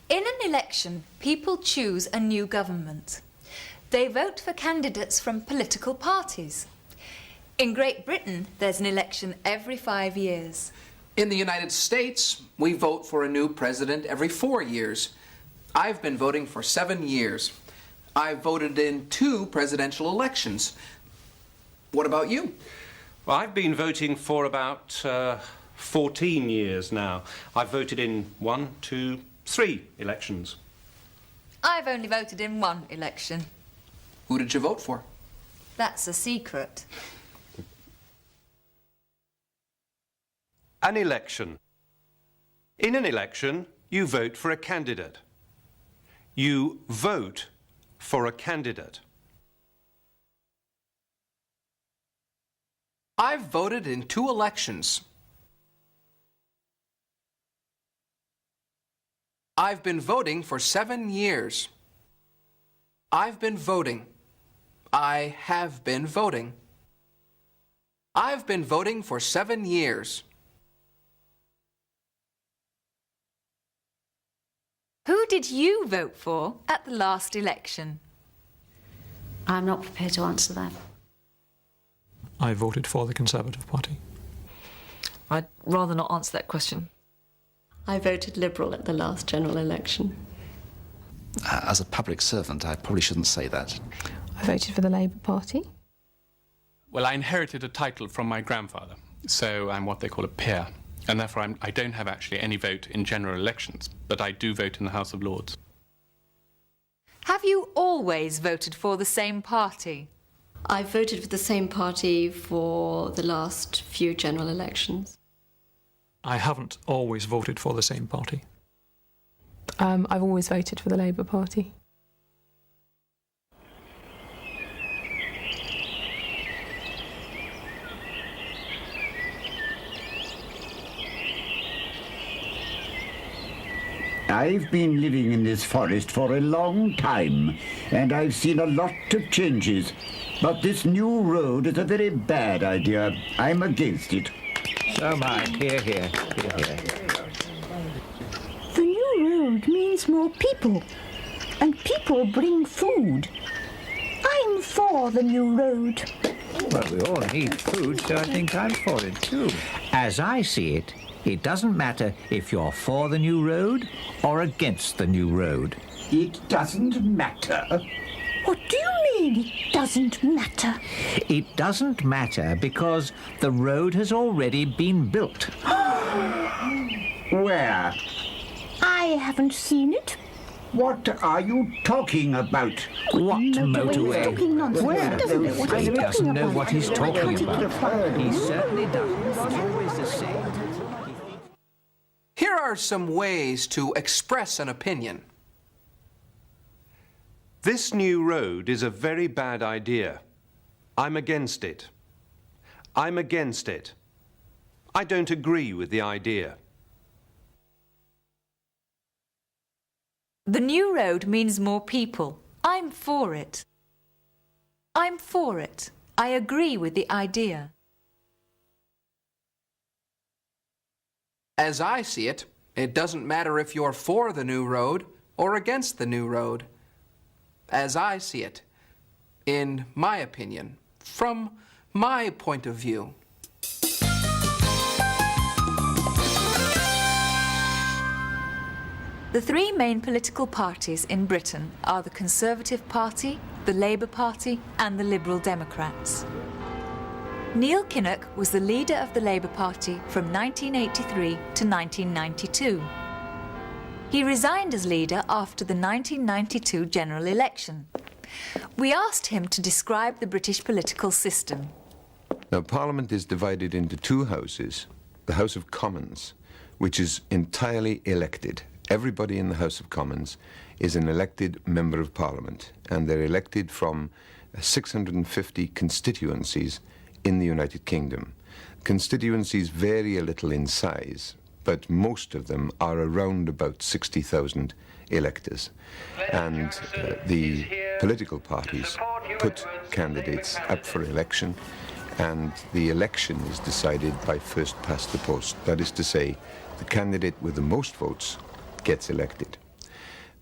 In an election, people choose a new government. They vote for candidates from political parties. In Great Britain, there's an election every 5 years. In the United States, we vote for a new president every 4 years. I've been voting for 7 years. I've voted in 2 presidential elections. What about you? Well, I've been voting for about 14 years now. I've voted in 1, 2, 3 elections. I've only voted in 1 election. Who did you vote for? That's a secret. An election. In an election, you vote for a candidate. You vote for a candidate. I've voted in 2 elections. I've been voting for 7 years. I've been voting. I have been voting. I've been voting for 7 years. Who did you vote for at the last election? I'm not prepared to answer that. I voted for the Conservative Party. I'd rather not answer that question. I voted Liberal at the last general election. As a public servant, I probably shouldn't say that. I voted for the Labour Party. Well, I inherited a title from my grandfather, so I'm what they call a peer, and therefore I don't have actually any vote in general elections, but I do vote in the House of Lords. Have you always voted for the same party? I voted for the same party for the last few general elections. I haven't always voted for the same party. I've always voted for the Labour Party. I've been living in this forest for a long time, and I've seen a lot of changes. But this new road is a very bad idea. I'm against it. So am I. Hear, hear, hear, hear. The new road means more people, and people bring food. I'm for the new road. Well, we all need food, so I think I'm for it too. As I see it, it doesn't matter if you're for the new road or against the new road. It doesn't matter. What do you mean it doesn't matter? It doesn't matter because the road has already been built. Where? I haven't seen it. What are you talking about? What motorway? He's talking nonsense. Where? He doesn't know what he's He talking doesn't know about. what he's talking about. He certainly doesn't. It's always the same. Here are some ways to express an opinion. This new road is a very bad idea. I'm against it. I'm against it. I don't agree with the idea. The new road means more people. I'm for it. I'm for it. I agree with the idea. As I see it, it doesn't matter if you're for the new road or against the new road. As I see it, in my opinion, from my point of view. The 3 main political parties in Britain are the Conservative Party, the Labour Party and the Liberal Democrats. Neil Kinnock was the leader of the Labour Party from 1983 to 1992. He resigned as leader after the 1992 general election. We asked him to describe the British political system. Now, Parliament is divided into 2 houses. The House of Commons, which is entirely elected. Everybody in the House of Commons is an elected member of Parliament, and they're elected from 650 constituencies in the United Kingdom. Constituencies vary a little in size, but most of them are around about 60,000 electors. And the political parties put candidates up for election, and the election is decided by first past the post. That is to say, the candidate with the most votes gets elected.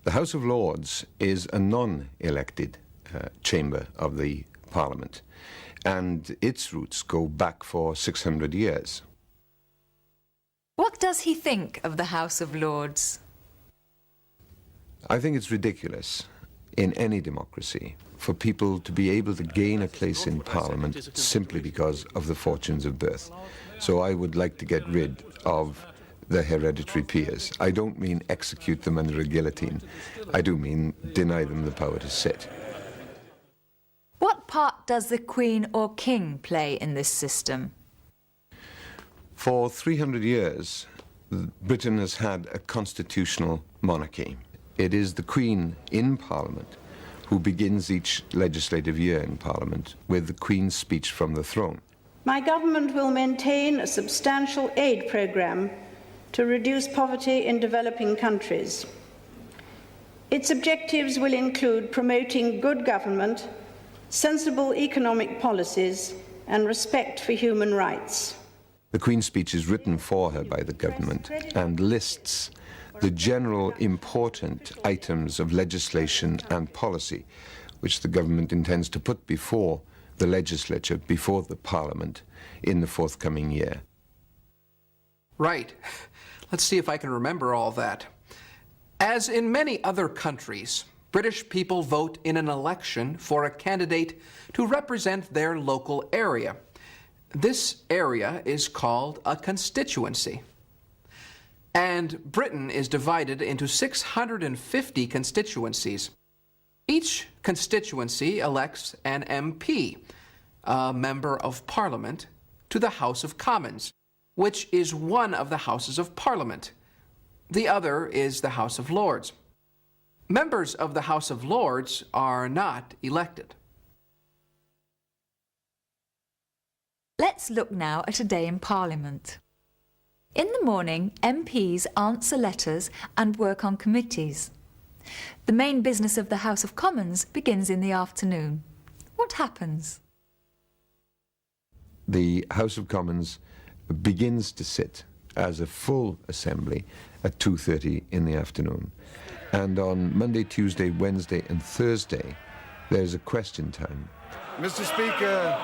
The House of Lords is a non-elected chamber of the Parliament, and its roots go back for 600 years. What does he think of the House of Lords? I think it's ridiculous in any democracy for people to be able to gain a place in Parliament simply because of the fortunes of birth. So I would like to get rid of the hereditary peers. I don't mean execute them under a guillotine. I do mean deny them the power to sit. What part does the Queen or King play in this system? For 300 years, Britain has had a constitutional monarchy. It is the Queen in Parliament who begins each legislative year in Parliament with the Queen's speech from the throne. My government will maintain a substantial aid programme to reduce poverty in developing countries. Its objectives will include promoting good government, sensible economic policies, and respect for human rights. The Queen's speech is written for her by the government and lists the general important items of legislation and policy which the government intends to put before the legislature, before the Parliament, in the forthcoming year. Right. Let's see if I can remember all that. As in many other countries, British people vote in an election for a candidate to represent their local area. This area is called a constituency. And Britain is divided into 650 constituencies. Each constituency elects an MP, a Member of Parliament, to the House of Commons, which is one of the Houses of Parliament. The other is the House of Lords. Members of the House of Lords are not elected. Let's look now at a day in Parliament. In the morning, MPs answer letters and work on committees. The main business of the House of Commons begins in the afternoon. What happens? The House of Commons begins to sit as a full assembly at 2:30 in the afternoon. And on Monday, Tuesday, Wednesday and Thursday, there's a question time. Mr. Speaker,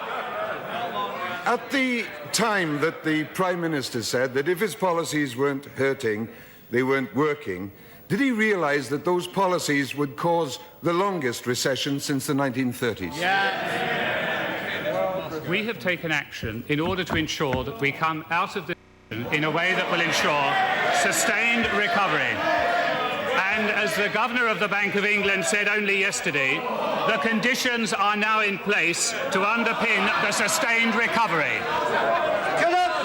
at the time that the Prime Minister said that if his policies weren't hurting, they weren't working, did he realise that those policies would cause the longest recession since the 1930s? We have taken action in order to ensure that we come out of this in a way that will ensure sustained recovery. And as the Governor of the Bank of England said only yesterday, the conditions are now in place to underpin the sustained recovery.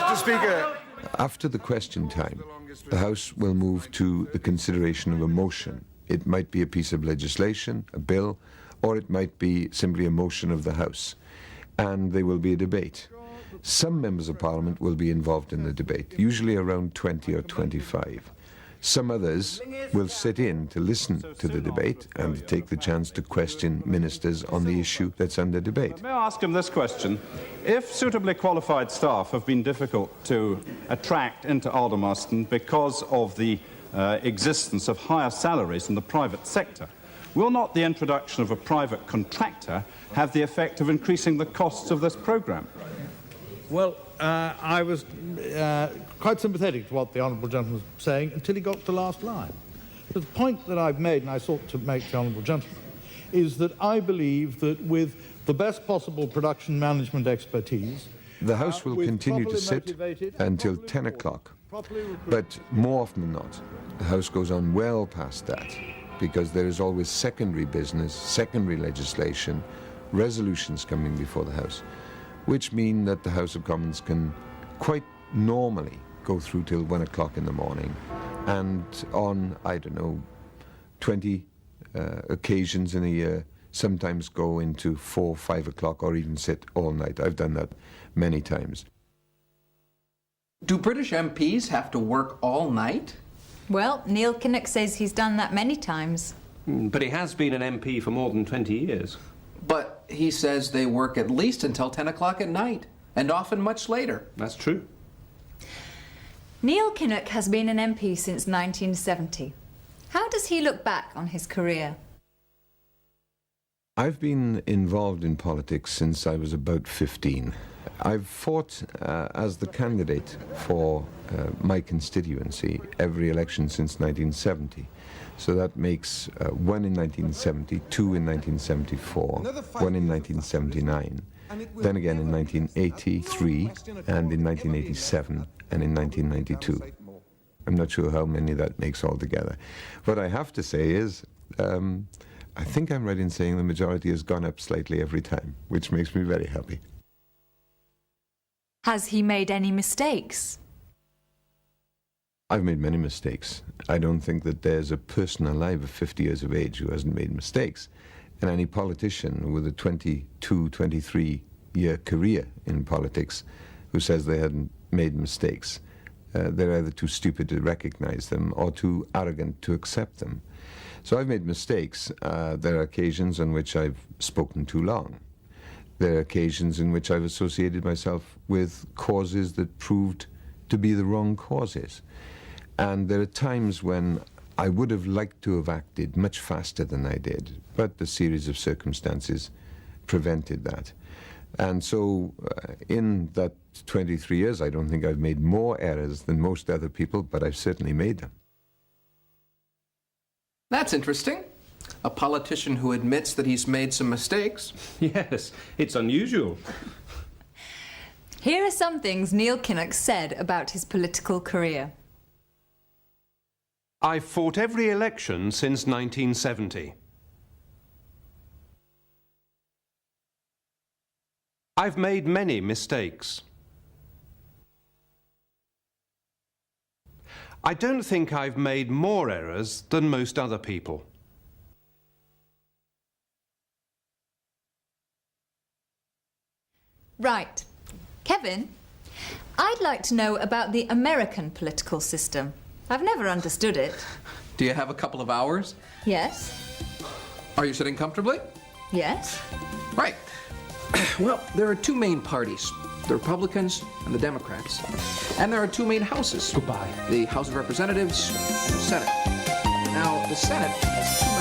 Mr. Speaker. After the question time, the House will move to the consideration of a motion. It might be a piece of legislation, a bill, or it might be simply a motion of the House. And there will be a debate. Some members of Parliament will be involved in the debate, usually around 20 or 25. Some others will sit in to listen to the debate and to take the chance to question ministers on the issue that's under debate. May I ask him this question? If suitably qualified staff have been difficult to attract into Aldermaston because of the existence of higher salaries in the private sector, will not the introduction of a private contractor have the effect of increasing the costs of this programme? Well, I was quite sympathetic to what the Honourable Gentleman was saying until he got to the last line. But the point that I've made, and I sought to make to the Honourable Gentleman, is that I believe that with the best possible production management expertise... The House will continue to sit until 10 o'clock, but more often than not, the House goes on well past that, because there is always secondary business, secondary legislation, resolutions coming before the House, which mean that the House of Commons can quite normally go through till 1 o'clock in the morning, and on, I don't know, 20 occasions in a year, sometimes go into 4, 5 o'clock, or even sit all night. I've done that many times. Do British MPs have to work all night? Well, Neil Kinnock says he's done that many times. But he has been an MP for more than 20 years. But he says they work at least until 10 o'clock at night, and often much later. That's true. Neil Kinnock has been an MP since 1970. How does does he look back on his career? I've been involved in politics since I was about 15. I've fought as the candidate for my constituency every election since 1970. So that makes one in 1970, two in 1974, one in 1979, then again in 1983, and in 1987, and in 1992. I'm not sure how many that makes altogether. What I have to say is, I think I'm right in saying the majority has gone up slightly every time, which makes me very happy. Has he made any mistakes? I've made many mistakes. I don't think that there's a person alive of 50 years of age who hasn't made mistakes. And any politician with a 22, 23-year career in politics who says they hadn't made mistakes, they're either too stupid to recognize them or too arrogant to accept them. So I've made mistakes. There are occasions on which I've spoken too long. There are occasions in which I've associated myself with causes that proved to be the wrong causes. And there are times when I would have liked to have acted much faster than I did, but the series of circumstances prevented that. And so in that 23 years, I don't think I've made more errors than most other people, but I've certainly made them. That's interesting. A politician who admits that he's made some mistakes. Yes, it's unusual. Here are some things Neil Kinnock said about his political career. I've fought every election since 1970. I've made many mistakes. I don't think I've made more errors than most other people. Right. Kevin, I'd like to know about the American political system. I've never understood it. Do you have a couple of hours? Yes. Are you sitting comfortably? Yes. Right. Well, there are two main parties, the Republicans and the Democrats. And there are two main houses. Goodbye. The House of Representatives and the Senate. Now, the Senate has two